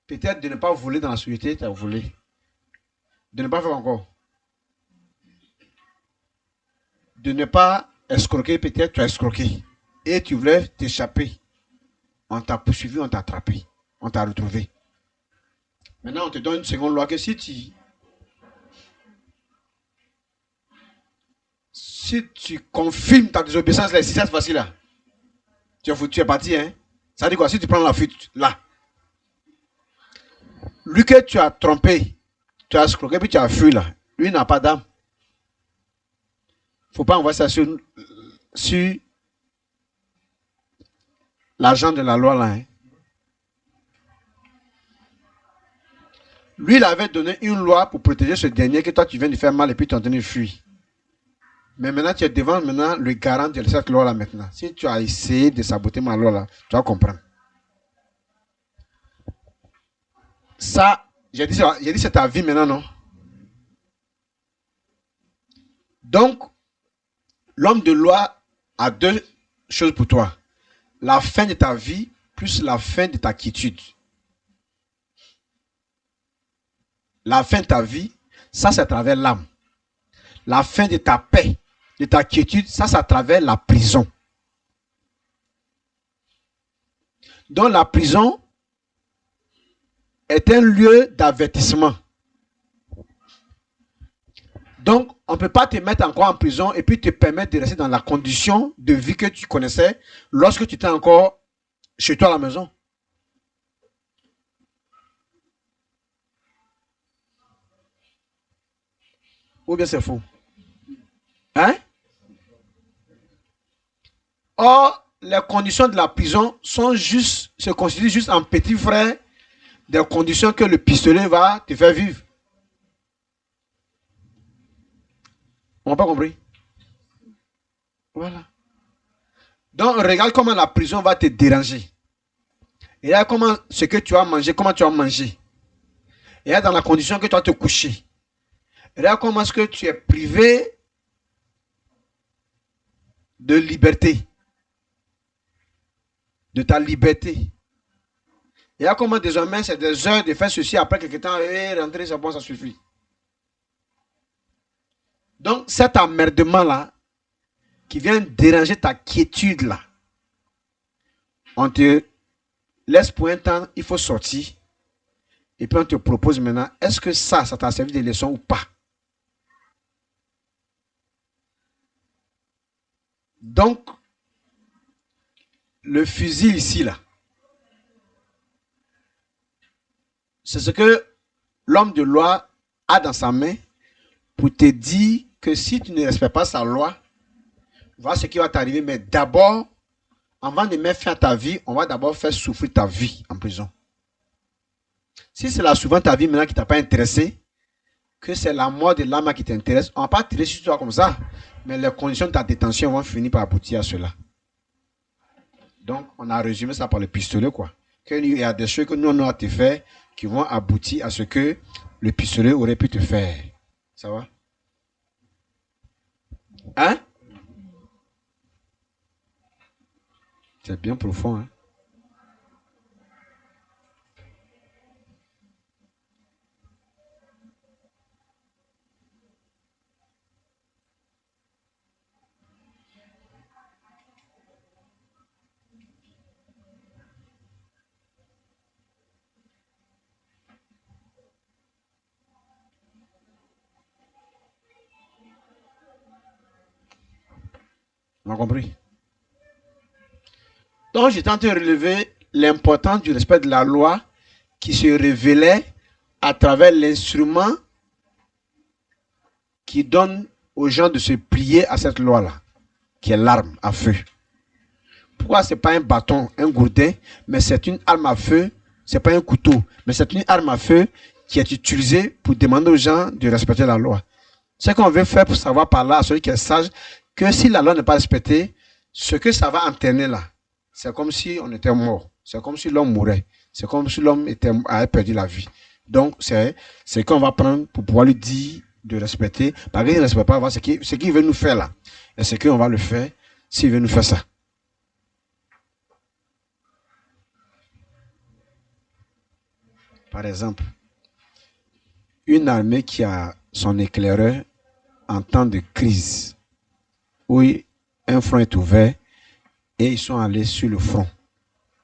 Peut-être de ne pas voler dans la société, tu as volé. De ne pas faire encore. De ne pas escroquer, peut-être tu as escroqué. Et tu voulais t'échapper. On t'a poursuivi, on t'a attrapé. On t'a retrouvé. Maintenant, on te donne une seconde loi que si tu confirmes ta désobéissance, là, si cette fois-ci-là, tu es parti, hein. Ça dit quoi? Si tu prends la fuite, là, lui que tu as trompé, tu as escroqué, puis tu as fui, là, lui n'a pas d'âme. Faut pas envoyer ça sur l'agent de la loi, là, hein. Lui, il avait donné une loi pour protéger ce dernier que toi, tu viens de faire mal et puis tu es en train de fuir. Mais maintenant, tu es devant maintenant le garant de cette loi-là maintenant. Si tu as essayé de saboter ma loi-là, tu vas comprendre. Ça, j'ai dit c'est ta vie maintenant, non? Donc, l'homme de loi a deux choses pour toi. La fin de ta vie plus la fin de ta quiétude. La fin de ta vie, ça c'est à travers l'âme. La fin de ta paix, de ta quiétude, ça c'est à travers la prison. Donc la prison est un lieu d'avertissement. Donc, on ne peut pas te mettre encore en prison et puis te permettre de rester dans la condition de vie que tu connaissais lorsque tu étais encore chez toi à la maison. Ou bien c'est faux. Hein? Or, les conditions de la prison se constituent juste en petit frère des conditions que le pistolet va te faire vivre. On n'a pas compris? Voilà. Donc, regarde comment la prison va te déranger. Et là, comment ce que tu as mangé, comment tu as mangé. Et là, dans la condition que tu vas te coucher. Et là, comment est-ce que tu es privé de liberté. De ta liberté. Et là, comment désormais, c'est des heures de faire ceci, après quelques temps, et rentrer, c'est bon, ça suffit. Donc, cet emmerdement-là, qui vient déranger ta quiétude, là, on te laisse pour un temps, il faut sortir. Et puis on te propose maintenant, est-ce que ça t'a servi de leçon ou pas? Donc, le fusil ici, là, c'est ce que l'homme de loi a dans sa main pour te dire que si tu ne respectes pas sa loi, voilà ce qui va t'arriver. Mais d'abord, avant de mettre fin à ta vie, on va d'abord faire souffrir ta vie en prison. Si c'est la souvent ta vie maintenant qui ne t'a pas intéressé, que c'est la mort de l'âme qui t'intéresse, on ne va pas tirer sur toi comme ça. Mais les conditions de ta détention vont finir par aboutir à cela. Donc, on a résumé ça par le pistolet, quoi. Il y a des choses que nous, on a te faire qui vont aboutir à ce que le pistolet aurait pu te faire. Ça va? Hein? C'est bien profond, hein? On a compris? Donc, j'ai tenté de relever l'importance du respect de la loi qui se révélait à travers l'instrument qui donne aux gens de se plier à cette loi-là, qui est l'arme à feu. Pourquoi ce n'est pas un bâton, un gourdin, mais c'est une arme à feu, ce n'est pas un couteau, mais c'est une arme à feu qui est utilisée pour demander aux gens de respecter la loi. Ce qu'on veut faire pour savoir par là à celui qui est sage, que si la loi n'est pas respectée, ce que ça va entraîner là, c'est comme si on était mort. C'est comme si l'homme mourait. C'est comme si l'homme avait perdu la vie. Donc, c'est ce qu'on va prendre pour pouvoir lui dire de respecter. Parce qu'il ne respecte pas ce qu'il veut nous faire là. Et ce qu'on va le faire s'il veut nous faire ça. Par exemple, une armée qui a son éclaireur en temps de crise, où un front est ouvert et ils sont allés sur le front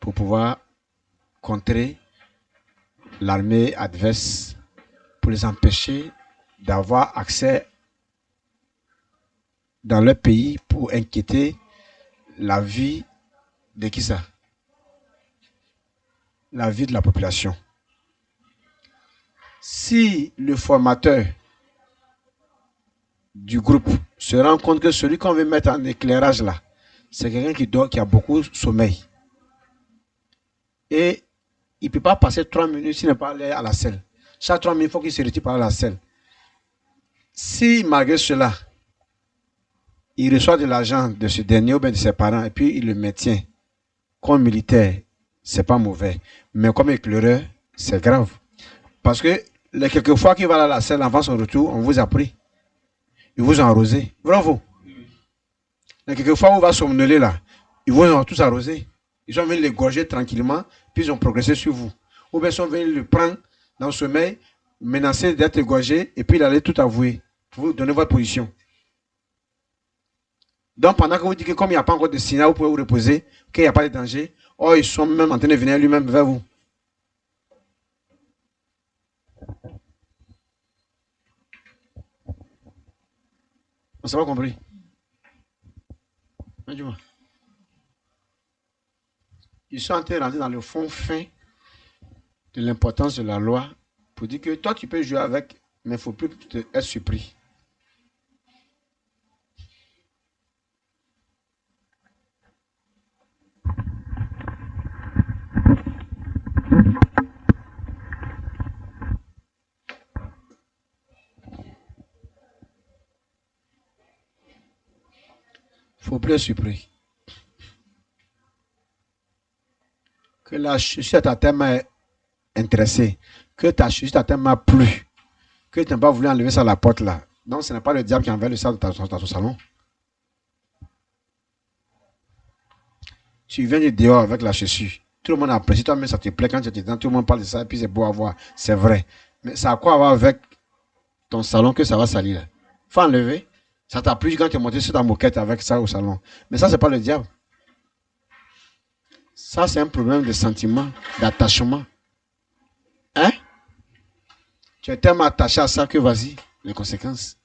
pour pouvoir contrer l'armée adverse, pour les empêcher d'avoir accès dans leur pays pour inquiéter la vie de qui ça? La vie de la population. Si le formateur du groupe se rend compte que celui qu'on veut mettre en éclairage là, c'est quelqu'un qui a beaucoup de sommeil. Et il ne peut pas passer 3 minutes s'il n'est pas allé à la selle. Chaque 3 minutes, il faut qu'il se retire par la selle. Si malgré cela, il reçoit de l'argent de ce dernier ou bien de ses parents et puis il le maintient comme militaire, c'est pas mauvais. Mais comme éclaireur, c'est grave. Parce que les quelques fois qu'il va à la selle avant son retour, on vous a pris. Ils vous ont arrosé. Bravo. Les quelques fois où il va somnoler là, ils vous ont tous arrosé. Ils sont venus l'égorger tranquillement, puis ils ont progressé sur vous. Ou bien ils sont venus le prendre dans le sommeil, menacer d'être égorgé, et puis il allait tout avouer pour vous donner votre position. Donc pendant que vous dites que comme il n'y a pas encore de signal, vous pouvez vous reposer, qu'il n'y a pas de danger, oh, ils sont même en train de venir lui-même vers vous. On s'est pas compris. Dis-moi. Ils sont en train de rentrer dans le fond fin de l'importance de la loi pour dire que toi tu peux jouer avec, mais il ne faut plus être surpris. Il ne faut plus être surpris. Que la chaussure t'a tellement intéressé, que ta chaussure t'a tellement plu, que tu n'as pas voulu enlever ça à la porte là. Donc ce n'est pas le diable qui enlève le sable dans ton salon. Tu viens de dehors avec la chaussure. Tout le monde apprécie, toi-même ça te plaît quand tu es dedans, tout le monde parle de ça, et puis c'est beau à voir, c'est vrai. Mais ça a quoi à voir avec ton salon que ça va salir là? Faut enlever. Ça t'a plu quand tu es monté sur ta moquette avec ça au salon. Mais ça, c'est pas le diable. Ça, c'est un problème de sentiment, d'attachement. Hein? Tu es tellement attaché à ça que vas-y, les conséquences.